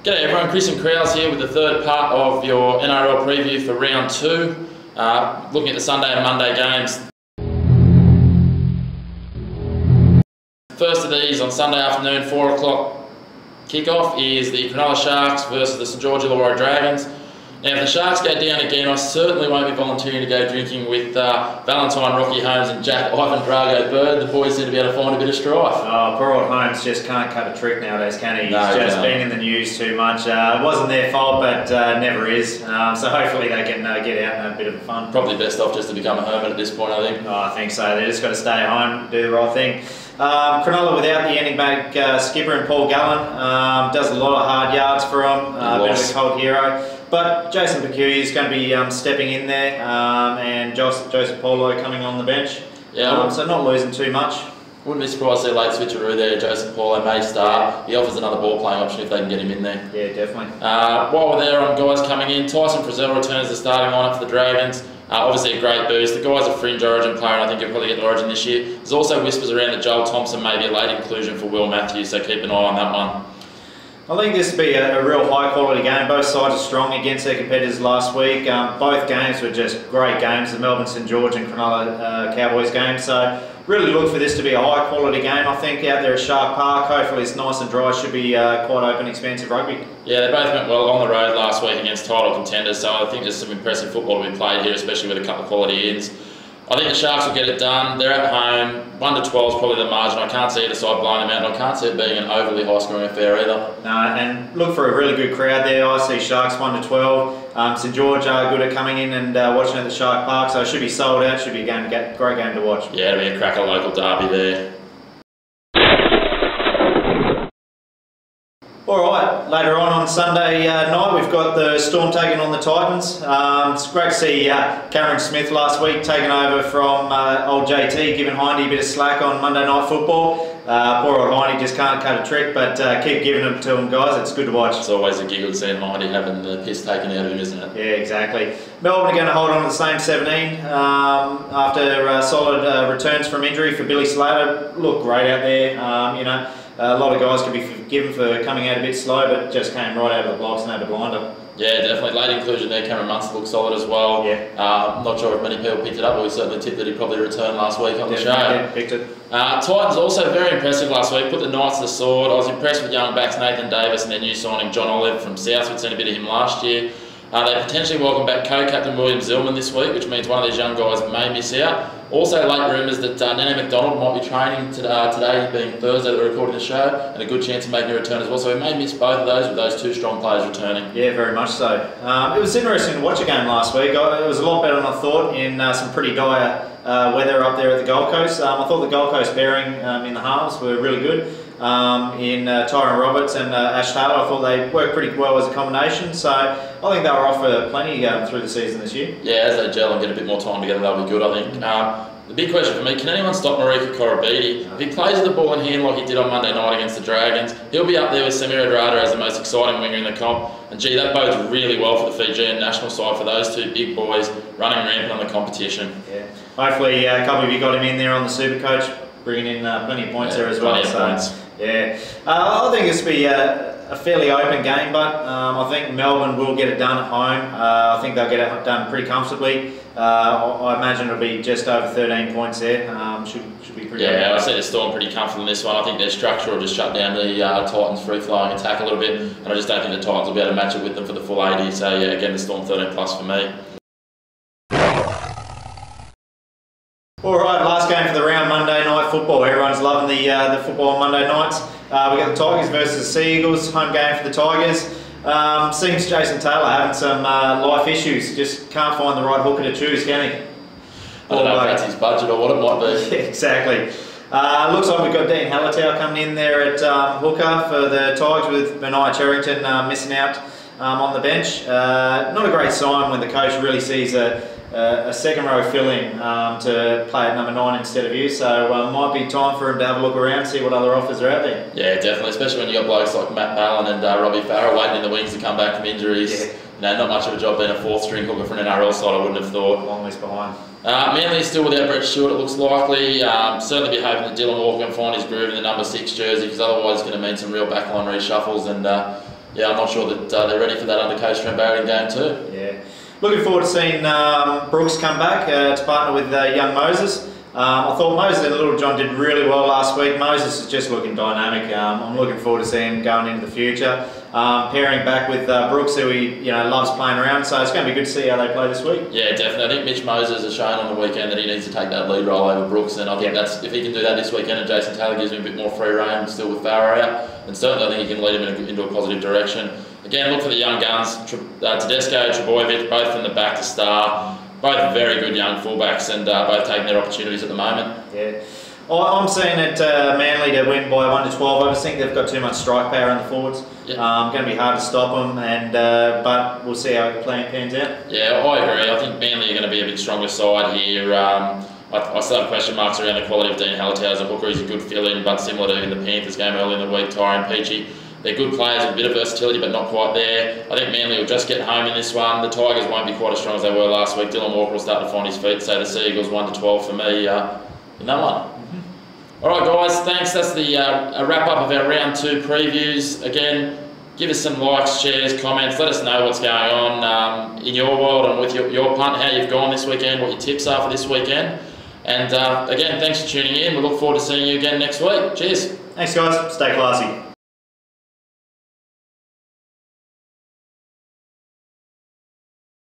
G'day everyone, Chris and Crowles here with the third part of your NRL preview for round 2, looking at the Sunday and Monday games. First of these on Sunday afternoon, 4 o'clock kickoff is the Cronulla Sharks versus the St George Illawarra Dragons. Now if the Sharks go down again, I certainly won't be volunteering to go drinking with Valentine, Rocky Holmes and Jack Ivan Drago Bird. The boys seem to be able to find a bit of strife. Oh, poor old Holmes just can't cut a trick nowadays, can he? He's just been in the news too much. It wasn't their fault, but never is. So hopefully they can get out and have a bit of fun. Probably best off just to become a hermit at this point, I think. Oh, I think so. They just got to stay at home, do the right thing. Cronulla without the ending back skipper and Paul Gallen does a lot of hard yards for him. A bit of a cold hero. But Jason Peculiar is going to be stepping in there, and Joseph Paulo coming on the bench. Yeah. So not losing too much. Wouldn't be surprised to see a late switcheroo there. Joseph Paulo may start. He offers another ball playing option if they can get him in there. Yeah, definitely. While we're there on guys coming in, Tyson Frizzell returns the starting lineup for the Dragons. Obviously a great boost. The guy's a fringe Origin player and I think he'll probably get the Origin this year. There's also whispers around that Joel Thompson may be a late inclusion for Will Matthews, so keep an eye on that one. I think this will be a real high quality game. Both sides are strong against their competitors last week. Both games were just great games, the Melbourne St George and Cronulla Cowboys game. So really look for this to be a high quality game. I think out there at Shark Park, hopefully it's nice and dry, should be quite open, expensive rugby. Yeah, they both went well on the road last week against title contenders, so I think there's some impressive football to be played here, especially with a couple of quality ins. I think the Sharks will get it done. They're at home. 1 to 12 is probably the margin. I can't see either side blowing them out, and I can't see it being an overly high scoring affair either. No, and look for a really good crowd there. I see Sharks 1 to 12. St George are good at coming in and watching at the Shark Park, so it should be sold out. Should be a great game to watch. Yeah, it'll be a cracker local derby there. Alright, later on Sunday night we've got the Storm taking on the Titans. It's great to see Cameron Smith last week taking over from old JT, giving Hindy a bit of slack on Monday Night Football. Poor old Hindy just can't cut a trick, but keep giving it to him, guys. It's good to watch. It's always a giggle seeing Hindy having the piss taken out of him, isn't it? Yeah, exactly. Melbourne are going to hold on to the same 17 after solid returns from injury for Billy Slater. Look great out there, you know. A lot of guys could be forgiven for coming out a bit slow, but just came right out of the blocks and had a blinder. Yeah, definitely. Late inclusion there. Cameron Munster looked solid as well. Yeah. I'm not sure if many people picked it up, but we certainly tipped that he probably returned last week on the show. Yeah, picked it. Titans also very impressive last week. Put the Knights to the sword. I was impressed with young backs Nathan Davis and their new signing John Olive from South. We'd seen a bit of him last year. They potentially welcome back co-captain William Zillman this week, which means one of these young guys may miss out. Also late rumours that Nene McDonald might be training today, being Thursday that we're recording the show, and a good chance of making a return as well. So we may miss both of those with those two strong players returning. Yeah, very much so. It was interesting to watch a game last week. It was a lot better than I thought in some pretty dire weather up there at the Gold Coast. I thought the Gold Coast pairing in the halves were really good. In Tyron Roberts and Ash Taylor, I thought they worked pretty well as a combination, so I think they were off for plenty through the season this year. Yeah, as they gel and get a bit more time together, they'll be good, I think. The big question for me, can anyone stop Marika Korobidi? If he plays with the ball in hand like he did on Monday night against the Dragons, he'll be up there with Samir Adrada as the most exciting winger in the comp. And gee, that bodes really well for the Fijian national side for those two big boys running rampant on the competition. Yeah, hopefully a couple of you got him in there on the Super Coach, bringing in plenty of points there as well. Points. Yeah, I think this will be a fairly open game, but I think Melbourne will get it done at home. I think they'll get it done pretty comfortably. I imagine it'll be just over 13 points there. Should be pretty. Yeah, I see the Storm pretty comfortable in this one. I think their structure will just shut down the Titans' free-flowing attack a little bit, and I just don't think the Titans will be able to match it with them for the full 80. So yeah, again, the Storm 13 plus for me. Alright, last game for the round, Monday Night Football. Everyone's loving the football on Monday nights. We got the Tigers versus the Sea Eagles, home game for the Tigers. Seems Jason Taylor having some life issues, just can't find the right hooker to choose, can he? I don't know if that's his budget or what it might be. Yeah, exactly. Looks like we've got Dean Hallertau coming in there at hooker for the Tigers with Benai Cherrington missing out on the bench. Not a great sign when the coach really sees a second row fill-in to play at number 9 instead of you, so might be time for him to have a look around, see what other offers are out there. Yeah, definitely, especially when you got blokes like Matt Ballin and Robbie Farrell waiting in the wings to come back from injuries. Yeah. You know, not much of a job being a 4th string hooker for an NRL side, I wouldn't have thought. Long list behind. Manly still without Brett Stewart, it looks likely. Certainly be hoping that Dylan Walker can find his groove in the number 6 jersey, because otherwise it's going to mean some real backline reshuffles, and yeah, I'm not sure that they're ready for that under coach Trent Barrett in game 2. Yeah. Looking forward to seeing Brooks come back to partner with young Moses. I thought Moses and Little John did really well last week. Moses is just looking dynamic. I'm looking forward to seeing him going into the future. Pairing back with Brooks, who he loves playing around, so it's going to be good to see how they play this week. Yeah, definitely. I think Mitch Moses has shown on the weekend that he needs to take that lead role over Brooks, and I think that's if he can do that this weekend and Jason Taylor gives him a bit more free rein still with Farah out, then certainly I think he can lead him into a positive direction. Again, look for the young guns, Tedesco, Trebojevic, both from the back to star. Both very good young fullbacks and both taking their opportunities at the moment. Yeah. I'm seeing it Manly to win by 1-12. I just think they've got too much strike power in the forwards. Yep. Going to be hard to stop them, and but we'll see how it pans out. Yeah, I agree. I think Manly are going to be a bit stronger side here. I still have question marks around the quality of Dean Hallertau as a hooker. He's a good fill-in, but similar to in the Panthers game early in the week, Tyrone Peachy. They're good players with a bit of versatility, but not quite there. I think Manly will just get home in this one. The Tigers won't be quite as strong as they were last week. Dylan Walker will start to find his feet, so the Seagulls 1-12 for me in that one. All right, guys, thanks. That's the a wrap-up of our round 2 previews. Again, give us some likes, shares, comments. Let us know what's going on in your world and with your punt, how you've gone this weekend, what your tips are for this weekend. And again, thanks for tuning in. We look forward to seeing you again next week. Cheers. Thanks, guys. Stay classy.